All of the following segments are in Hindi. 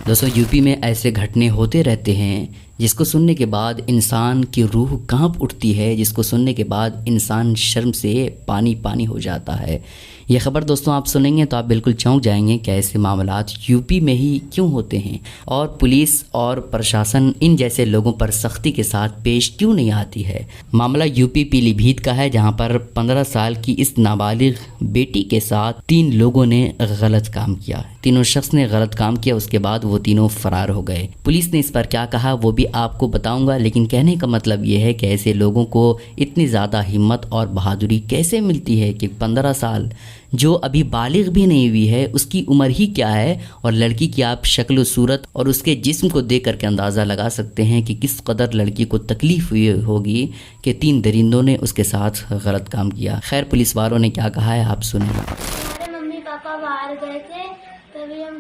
दोस्तों यूपी में ऐसे घटने होते रहते हैं जिसको सुनने के बाद इंसान की रूह कांप उठती है, जिसको सुनने के बाद इंसान शर्म से पानी पानी हो जाता है। यह खबर दोस्तों आप सुनेंगे तो आप बिल्कुल चौंक जाएंगे कि ऐसे मामलात यूपी में ही क्यों होते हैं और पुलिस और प्रशासन इन जैसे लोगों पर सख्ती के साथ पेश क्यों नहीं आती है। मामला यूपी पीलीभीत का है, जहां पर 15 साल की इस नाबालिग बेटी के साथ 3 लोगों ने गलत काम किया। तीनों शख्स ने गलत काम किया, उसके बाद वो तीनों फरार हो गए। पुलिस ने इस पर क्या कहा वो भी आपको बताऊंगा, लेकिन कहने का मतलब ये है कि ऐसे लोगों को इतनी ज़्यादा हिम्मत और बहादुरी कैसे मिलती है कि 15 साल जो अभी बालिग भी नहीं हुई है उसकी उम्र ही क्या है, और लड़की की आप शक्ल सूरत और उसके जिस्म को देख करके अंदाज़ा लगा सकते हैं कि किस कदर लड़की को तकलीफ़ हुई होगी कि 3 दरिंदों ने उसके साथ गलत काम किया। खैर पुलिस वालों ने क्या कहा है आप सुनिए। हमारे मम्मी पापा बाहर गए थे, तभी हम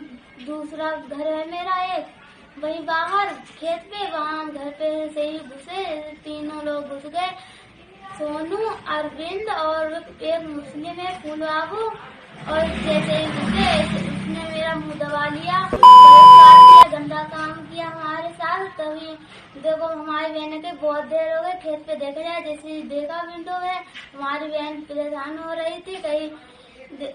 दूसरा घर है मेरा एक, वही बाहर खेत पे, वहाँ घर पे से ही घुसे, तीनों लोग घुस गए, सोनू, अरविंद और एक मुस्लिम है फूल बाबू। और जैसे ही घुसे उसने मेरा मुंह दबा लिया, बलात्कार किया, गंदा काम किया हमारे साथ। तभी देखो हमारी बहन के बहुत देर हो गए, खेत पे देखा जाए, जैसे देखा विंडो में हमारी बहन परेशान हो रही थी, कहीं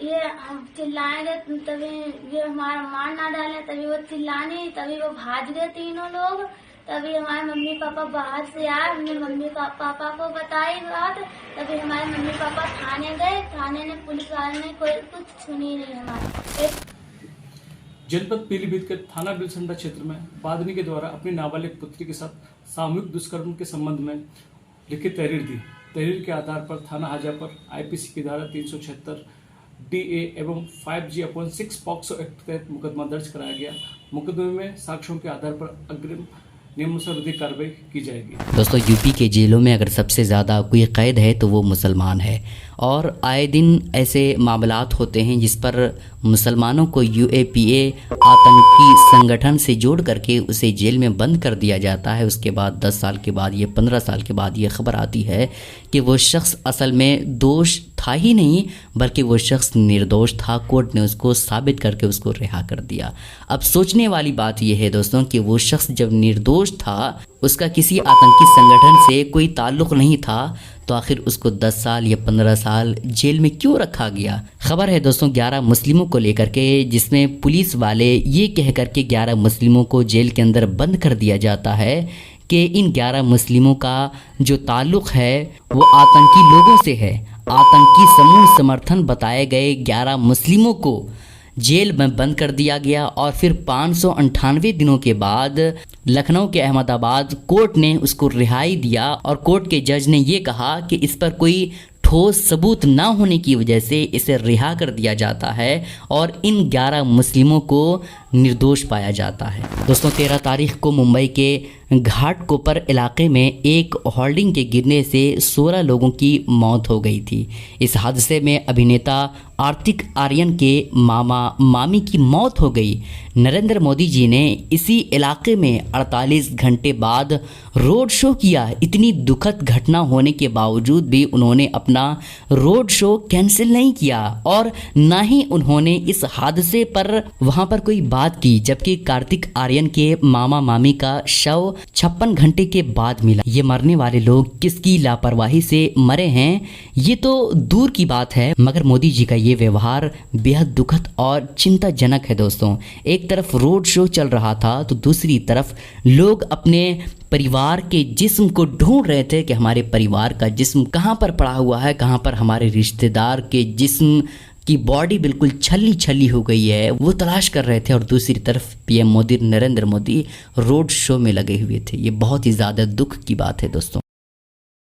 ये हम चिल्लाएंगे तभी ये हमारा मार ना डाले, तभी वो चिल्लाने, तभी वो भाग गए तीनों लोग। तभी हमारे मम्मी पापा बाहर से आए, हमने मम्मी पापा को बताई बात, तभी हमारे मम्मी पापा थाने गए, थाने ने पुलिस वाले ने कोई कुछ सुनी नहीं हमारी। जनपद पीलीभीत के थाना बिलसंडा क्षेत्र में बादनी के द्वारा अपनी नाबालिग पुत्री के साथ सामूहिक दुष्कर्म के संबंध में लिखित तहरीर दी। तहरीर के आधार पर थाना हाजापर आईपीसी की धारा 376 DA एवं 5G/6 पॉक्सो एक्ट के तहत मुकदमा दर्ज कराया गया। मुकदमे में साक्ष्यों के आधार पर अग्रिम नियमानुसार विधिक कार्रवाई की जाएगी। दोस्तों यूपी के जेलों में अगर सबसे ज़्यादा कोई कैद है तो वो मुसलमान है, और आए दिन ऐसे मामलात होते हैं जिस पर मुसलमानों को UAPA आतंकी संगठन से जोड़ करके उसे जेल में बंद कर दिया जाता है। उसके बाद 10 साल के बाद, ये 15 साल के बाद ये खबर आती है कि वो शख्स असल में दोष था ही नहीं, बल्कि वो शख्स निर्दोष था। कोर्ट ने उसको साबित करके उसको रिहा कर दिया। अब सोचने वाली बात यह है दोस्तों कि वो शख्स जब निर्दोष था, उसका किसी आतंकी संगठन से कोई ताल्लुक़ नहीं था, तो आखिर उसको 10 साल या 15 साल जेल में क्यों रखा गया। खबर है दोस्तों 11 मुस्लिमों को लेकर के, जिसमें पुलिस वाले ये कह करके 11 मुस्लिमों को जेल के अंदर बंद कर दिया जाता है कि इन 11 मुस्लिमों का जो ताल्लुक़ है वो आतंकी लोगों से है। आतंकी समूह समर्थन बताए गए 11 मुस्लिमों को जेल में बंद कर दिया गया, और फिर 598 दिनों के बाद लखनऊ के अहमदाबाद कोर्ट ने उसको रिहाई दिया, और कोर्ट के जज ने ये कहा कि इस पर कोई ठोस सबूत ना होने की वजह से इसे रिहा कर दिया जाता है और इन 11 मुस्लिमों को निर्दोष पाया जाता है। दोस्तों 13 तारीख को मुंबई के घाटकोपर इलाके में एक होल्डिंग के गिरने से 16 लोगों की मौत हो गई थी। इस हादसे में अभिनेता आर्थिक आर्यन के मामा मामी की मौत हो गई। नरेंद्र मोदी जी ने इसी इलाके में 48 घंटे बाद रोड शो किया। इतनी दुखद घटना होने के बावजूद भी उन्होंने अपना रोड शो कैंसिल नहीं किया, और ना ही उन्होंने इस हादसे पर वहां पर कोई बात की, जबकि कार्तिक आर्यन के मामा मामी का शव 56 घंटे के बाद मिला। ये मरने वाले लोग किसकी लापरवाही से मरे हैं ये तो दूर की बात है, मगर मोदी जी का ये व्यवहार बेहद दुखद और चिंताजनक है। दोस्तों एक तरफ रोड शो चल रहा था तो दूसरी तरफ लोग अपने परिवार के जिस्म को ढूंढ रहे थे कि हमारे परिवार का जिस्म कहाँ पर पड़ा हुआ है, कहाँ पर हमारे रिश्तेदार के जिस्म की बॉडी बिल्कुल छल्ली छल्ली हो गई है, वो तलाश कर रहे थे। और दूसरी तरफ PM Modi, Narendra Modi road show में लगे हुए थे। ये बहुत ही ज़्यादा दुख की बात है दोस्तों।